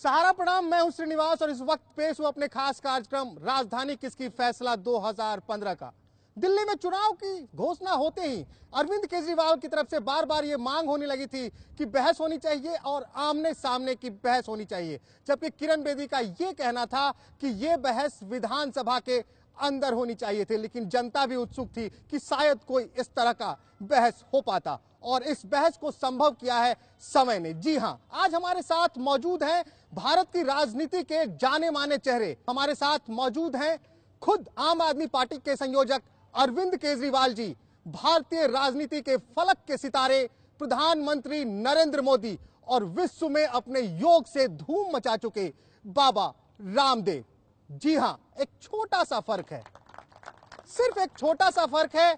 सहारा प्रणाम, मैं हूं श्रीनिवास और इस वक्त पेश हूं अपने खास कार्यक्रम राजधानी किसकी फैसला 2015 का। दिल्ली में चुनाव की घोषणा होते ही अरविंद केजरीवाल की तरफ से बार बार ये मांग होने लगी थी कि बहस होनी चाहिए और आमने सामने की बहस होनी चाहिए, जबकि किरण बेदी का ये कहना था कि ये बहस विधानसभा के अंदर होनी चाहिए थी। लेकिन जनता भी उत्सुक थी कि शायद कोई इस तरह का बहस हो पाता और इस बहस को संभव किया है समय ने। जी हां, आज हमारे साथ मौजूद हैं भारत की राजनीति के जाने माने चेहरे। हमारे साथ मौजूद हैं खुद आम आदमी पार्टी के संयोजक अरविंद केजरीवाल जी, भारतीय राजनीति के फलक के सितारे प्रधानमंत्री नरेंद्र मोदी और विश्व में अपने योग से धूम मचा चुके बाबा रामदेव। जी हां, एक छोटा सा फर्क है, सिर्फ एक छोटा सा फर्क है।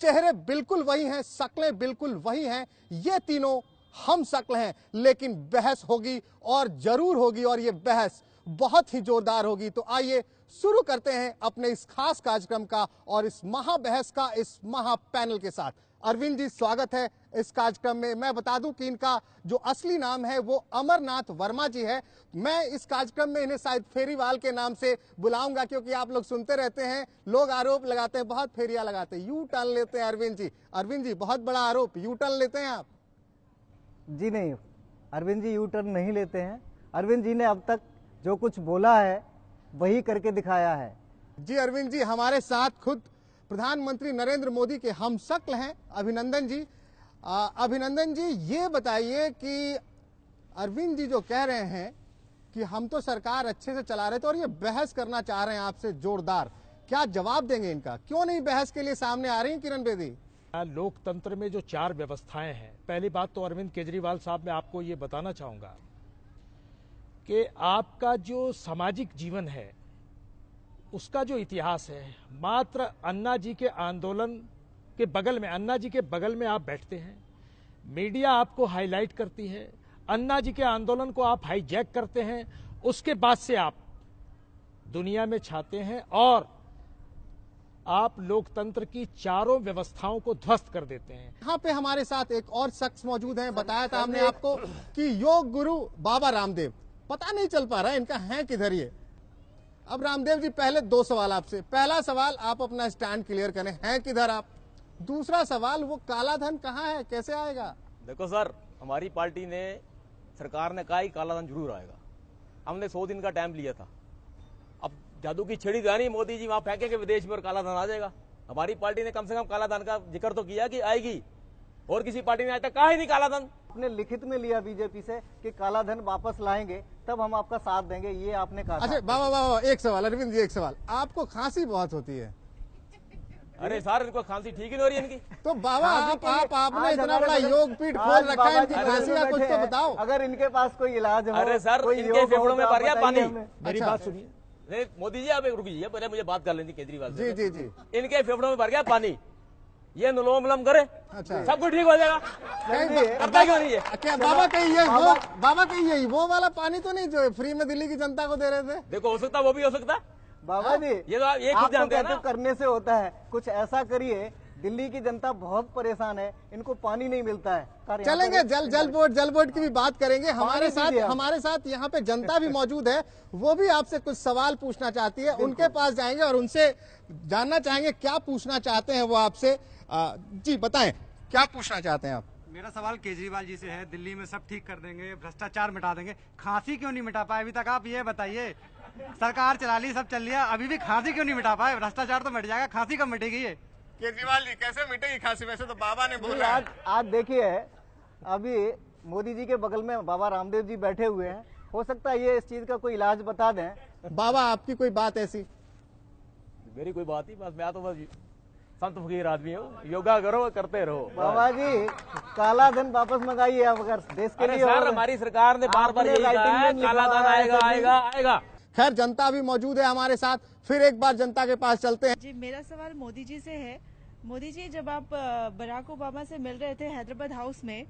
चेहरे बिल्कुल वही हैं, शक्लें बिल्कुल वही हैं, ये तीनों हम शक्ल हैं, लेकिन बहस होगी और जरूर होगी और ये बहस बहुत ही जोरदार होगी। तो आइए शुरू करते हैं अपने इस खास कार्यक्रम का और इस महाबहस का इस महा पैनल के साथ। अरविंद जी, स्वागत है इस कार्यक्रम में। मैं बता दूं कि इनका जो असली नाम है वो अमरनाथ वर्मा जी है। मैं इस कार्यक्रम में इन्हें शायद फेरीवाल के नाम से बुलाऊंगा, क्योंकि आप लोग सुनते रहते हैं, लोग आरोप लगाते हैं, बहुत फेरिया लगाते हैं, यू टर्न लेते हैं अरविंद जी। अरविंद जी, बहुत बड़ा आरोप, यू टर्न लेते हैं आप? जी नहीं, अरविंद जी यू टर्न नहीं लेते हैं। अरविंद जी ने अब तक जो कुछ बोला है वही करके दिखाया है। जी अरविंद जी, हमारे साथ खुद प्रधानमंत्री नरेंद्र मोदी के हम शक्ल हैं अभिनंदन जी। अभिनंदन जी, ये बताइए कि अरविंद जी जो कह रहे हैं कि हम तो सरकार अच्छे से चला रहे थे और ये बहस करना चाह रहे हैं आपसे जोरदार, क्या जवाब देंगे इनका? क्यों नहीं बहस के लिए सामने आ रही हैं किरण बेदी? लोकतंत्र में जो 4 व्यवस्थाएं हैं, पहली बात तो अरविंद केजरीवाल साहब, मैं आपको ये बताना चाहूंगा कि आपका जो सामाजिक जीवन है उसका जो इतिहास है, मात्र अन्ना जी के आंदोलन के बगल में, अन्ना जी के बगल में आप बैठते हैं, मीडिया आपको हाईलाइट करती है, अन्ना जी के आंदोलन को आप हाईजैक करते हैं, उसके बाद से आप दुनिया में छाते हैं और आप लोकतंत्र की 4 व्यवस्थाओं को ध्वस्त कर देते हैं। यहाँ पे हमारे साथ एक और शख्स मौजूद है। बताया था हमने आपको कि योग गुरु बाबा रामदेव, पता नहीं चल पा रहा है इनका है किधर ये। अब रामदेव जी, पहले 2 सवाल आपसे। पहला सवाल, आप अपना स्टैंड क्लियर करें, हैं किधर आप? दूसरा सवाल, वो काला धन कहाँ है, कैसे आएगा? देखो सर, हमारी पार्टी ने, सरकार ने कहा ही काला धन जरूर आएगा। हमने 100 दिन का टाइम लिया था। अब जादू की छड़ी तो नहीं, मोदी जी वहां फेंकेंगे विदेश में और काला धन आ जाएगा। हमारी पार्टी ने कम से कम काला धन का जिक्र तो किया कि आएगी, और किसी पार्टी ने आज तक कहा ही नहीं काला धन। आपने लिखित में लिया बीजेपी से कि काला धन वापस लाएंगे तब हम आपका साथ देंगे, ये आपने कहा। अच्छा बाबा, एक सवाल अरविंद जी, एक सवाल, आपको खांसी बहुत होती है? अरे सर, इनको खांसी ठीक ही नहीं हो रही है इनकी। तो बाबा आपने इतना बड़ा योग पीठ खोल रखा है, इनकी खांसी का कुछ तो बताओ। अगर इनके पास कोई इलाज हो। अरे सर, इनके फेफड़ों में भर गया पानी। मेरी बात सुनिए। नहीं मोदी जी, आप एक रुकिए, पहले मुझे बात कर लेनी केजरीवाल से। जी जी जी। इनके फेफड़ों में भर गया पानी, ये अनुलोम विलोम करे, अच्छा, सब कुछ ठीक हो जाएगा। करता क्यों नहीं है? क्या बाबा कहिए वो वाला पानी तो नहीं जो फ्री में दिल्ली की जनता को दे रहे थे? देखो, हो सकता वो भी हो सकता। बाबा जी, ये तो आप ये खुद जानते हैं ना। करने से होता है, कुछ ऐसा करिए। दिल्ली की जनता बहुत परेशान है, इनको पानी नहीं मिलता है। चलेंगे, जल बोर्ड की भी बात करेंगे। हमारे साथ यहाँ पे जनता भी मौजूद है, वो भी आपसे कुछ सवाल पूछना चाहती है। उनके पास जाएंगे और उनसे जानना चाहेंगे क्या पूछना चाहते हैं वो आपसे। जी बताएं, क्या पूछना चाहते हैं आप? मेरा सवाल केजरीवाल जी से है। दिल्ली में सब ठीक कर देंगे, भ्रष्टाचार मिटा देंगे, खांसी क्यों नहीं मिटा पाए अभी तक? आप ये बताइए, सरकार चला ली, सब चल लिया, अभी भी खांसी क्यों नहीं मिटा पाए? भ्रष्टाचार तो मिट जाएगा, खांसी कब मिटेगी? ये केजरीवाल जी, कैसे मिटेगी खांसी? वैसे तो बाबा ने बोला है। आज देखिए, अभी मोदी जी के बगल में बाबा रामदेव जी बैठे हुए हैं, हो सकता है ये इस चीज का कोई इलाज बता दें। बाबा, आपकी कोई बात ऐसी? मेरी कोई बात ही, बस मैं तो बस संत फकीर आदमी हूँ, योगा करो, करते रहो। बाबा जी, काला धन वापस मंगाइए आप, अगर देश के लिए। सर, हमारी सरकार ने बार-बार यही कहा है, काला धन आएगा आएगा आएगा। खैर, जनता भी मौजूद है हमारे साथ, फिर एक बार जनता के पास चलते हैं। जी, मेरा सवाल मोदी जी से है। मोदी जी, जब आप बराक ओबामा से मिल रहे थे हैदराबाद हाउस में,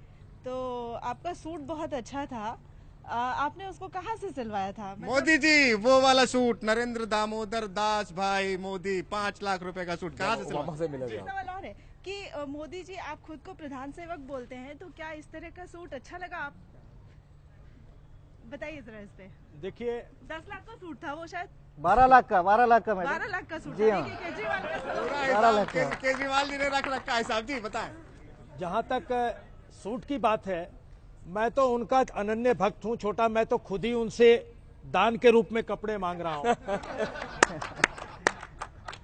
तो आपका सूट बहुत अच्छा था, आपने उसको कहाँ से सिलवाया था? मोदी जी, वो वाला सूट, नरेंद्र दामोदर दास भाई मोदी, 5 लाख रुपए का सूट कहाँ से सिलवाया? सवाल और है कि मोदी जी, आप खुद को प्रधान सेवक बोलते हैं, तो क्या इस तरह का सूट अच्छा लगा? आप बताइए जरा इस पे। देखिए 10 लाख का सूट था वो शायद 12 लाख का 12 लाख का मैडम। 12 लाख का सूट जी था। हाँ। देखिए केजरीवाल का सूट। पूरा 12 हिसाब लाख का। केजरीवाल जी ने रख रखा है साहब जी, बताएं। जहां तक सूट की बात है, मैं तो उनका अनन्य भक्त हूं छोटा, मैं तो खुद ही उनसे दान के रूप में कपड़े मांग रहा हूं।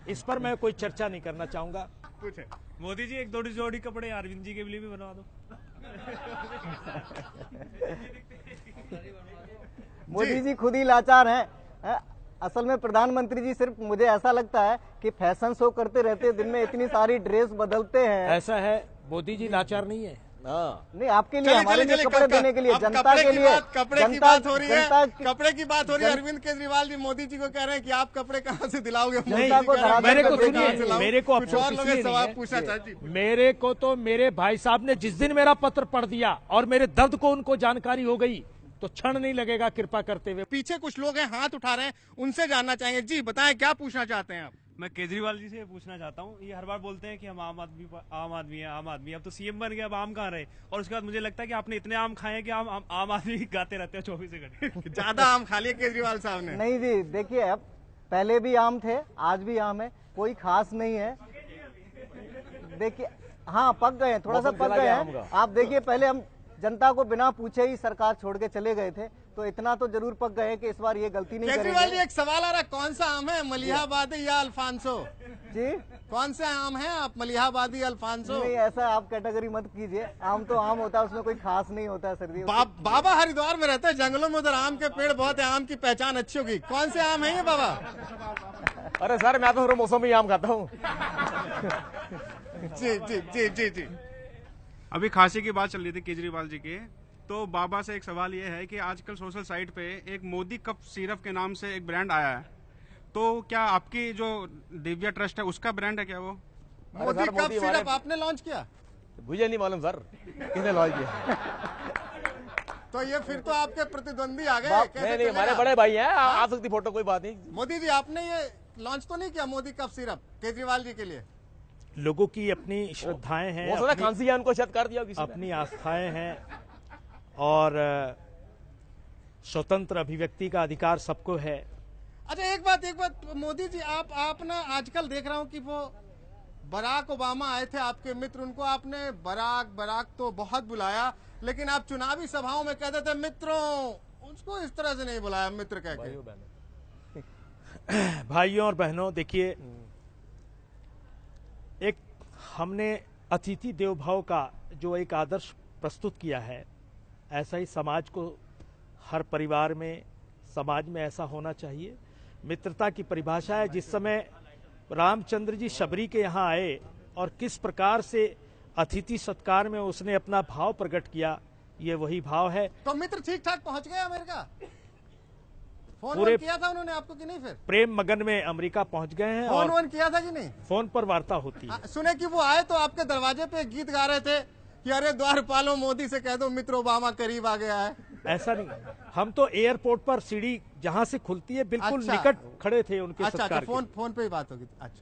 इस पर मैं कोई चर्चा नहीं करना चाहूंगा। पूछे मोदी जी एक दो जोड़ी कपड़े अरविंद जी के लिए भी बनवा दो। मोदी जी खुद ही लाचार हैं। असल में प्रधानमंत्री जी सिर्फ मुझे ऐसा लगता है कि फैशन शो करते रहते हैं, दिन में इतनी सारी ड्रेस बदलते हैं। ऐसा है, मोदी जी लाचार नहीं है। हाँ, नहीं, आपके लिए, हमारे लिए कपड़े देने के लिए, अब जनता कपड़े के की लिए, कपड़े की जनता- बात हो रही है, जनता की- कपड़े की बात हो रही है। अरविंद केजरीवाल जी मोदी जी को कह रहे हैं कि आप कपड़े कहाँ से दिलाओगे? मोदी जी जनता को कह रहे हैं, धरातल मेरे पर को देखिए, कहाँ से सुनिए, लाऊं? मेरे को कुछ और अफसोस लोग इसलिए सवाल नहीं पूछा चाहती। है। मेरे को तो मेरे भाई साहब ने जिस दिन मेरा पत्र पढ़ दिया और मेरे दर्द को उनको जानकारी हो गई, तो क्षण नहीं लगेगा कृपा करते हुए। पीछे कुछ लोग हैं, हाथ उठा रहे हैं, उनसे जानना चाहेंगे। जी बताएं, क्या पूछना चाहते हैं आप? मैं केजरीवाल जी से पूछना चाहता हूँ, ये हर बार बोलते हैं कि हम आम आदमी है, आम आदमी। अब तो सीएम बन गए, अब आम कहाँ रहे? और उसके बाद मुझे लगता है कि आपने इतने आम खाए हैं कि आम आदमी गाते रहते हैं 24 घंटे। ज्यादा आम खा लिए केजरीवाल साहब ने। नहीं जी, देखिए अब पहले भी आम थे, आज भी आम है, कोई खास नहीं है। देखिए हाँ, पक गए हैं, थोड़ा सा मौसम पक चला गए गया आम हैं। का। आप देखिए, पहले हम जनता को बिना पूछे ही सरकार छोड़ के चले गए थे, तो इतना तो जरूर पक गए हैं कि इस बार ये गलती नहीं केजरीवाल जी, करेंगे। एक सवाल आ रहा है, कौन सा आम है, मलिहाबादी या अल्फांसो? जी कौन से आम है आप, मलिहाबादी अल्फांसो? नहीं, ऐसा आप कैटेगरी मत कीजिए। आम तो आम होता है, उसमें कोई खास नहीं होता है सर जी। बाबा हरिद्वार में रहते हैं, जंगलों में, उधर आम के पेड़ बहुत है, आम की पहचान अच्छी होगी। कौन से आम है ये बाबा? अरे सर मैं तो हर मौसम में आम खाता हूँ। जी जी जी जी जी। अभी खांसी की बात चल रही थी केजरीवाल जी की, तो बाबा से एक सवाल ये है कि आजकल सोशल साइट पे एक मोदी कप सिरप के नाम से एक ब्रांड आया है, तो क्या आपकी जो दिव्या ट्रस्ट है उसका ब्रांड है क्या वो? मोदी सर, कप मोदी हमारे- सिरप आपने लॉन्च किया? मुझे नहीं मालूम सर किसने लॉन्च किया। तो ये फिर तो आपके प्रतिद्वंदी आ गए। कैसे नहीं नहीं, हमारे चलेगा? बड़े भाई हैं, आ सकती फोटो, कोई बात नहीं। मोदी जी, आपने ये लॉन्च तो नहीं किया मोदी कप सिरप केजरीवाल जी के लिए? लोगों की अपनी श्रद्धाएं हैं, हो सकता है अपनी- खांसी है, उनको शायद कर दिया किसी ने। अपनी आस्थाएं हैं और स्वतंत्र अभिव्यक्ति का अधिकार सबको है। अच्छा, एक बात मोदी जी, आप ना आजकल देख रहा हूँ कि वो बराक ओबामा आए थे, आपके मित्र, उनको आपने बराक तो बहुत बुलाया, लेकिन आप चुनावी सभाओं में कहते थे मित्रों, उसको इस तरह से नहीं बुलाया मित्र कह के। भाइयों और बहनों, देखिए, एक हमने अतिथि देव भाव का जो एक आदर्श प्रस्तुत किया है, ऐसा ही समाज को, हर परिवार में, समाज में ऐसा होना चाहिए। मित्रता की परिभाषा है, जिस समय रामचंद्र जी शबरी के यहाँ आए और किस प्रकार से अतिथि सत्कार में उसने अपना भाव प्रकट किया, ये वही भाव है। तो मित्र ठीक ठाक पहुंच गए अमेरिका? फोन पूरे- वोन किया था उन्होंने आपको कि नहीं? फिर प्रेम मगन में अमेरिका पहुंच गए हैं फोन और वोन किया था कि नहीं? फोन पर वार्ता होती है। सुने कि वो आए तो आपके दरवाजे पे एक गीत गा रहे थे कि अरे द्वारपालों, मोदी से कह दो मित्र ओबामा करीब आ गया है। ऐसा नहीं, हम तो एयरपोर्ट पर सीढ़ी जहां से खुलती है बिल्कुल अच्छा। निकट खड़े थे उनके अच्छा, सत्कार के। फोन पे ही बात होगी। अच्छा।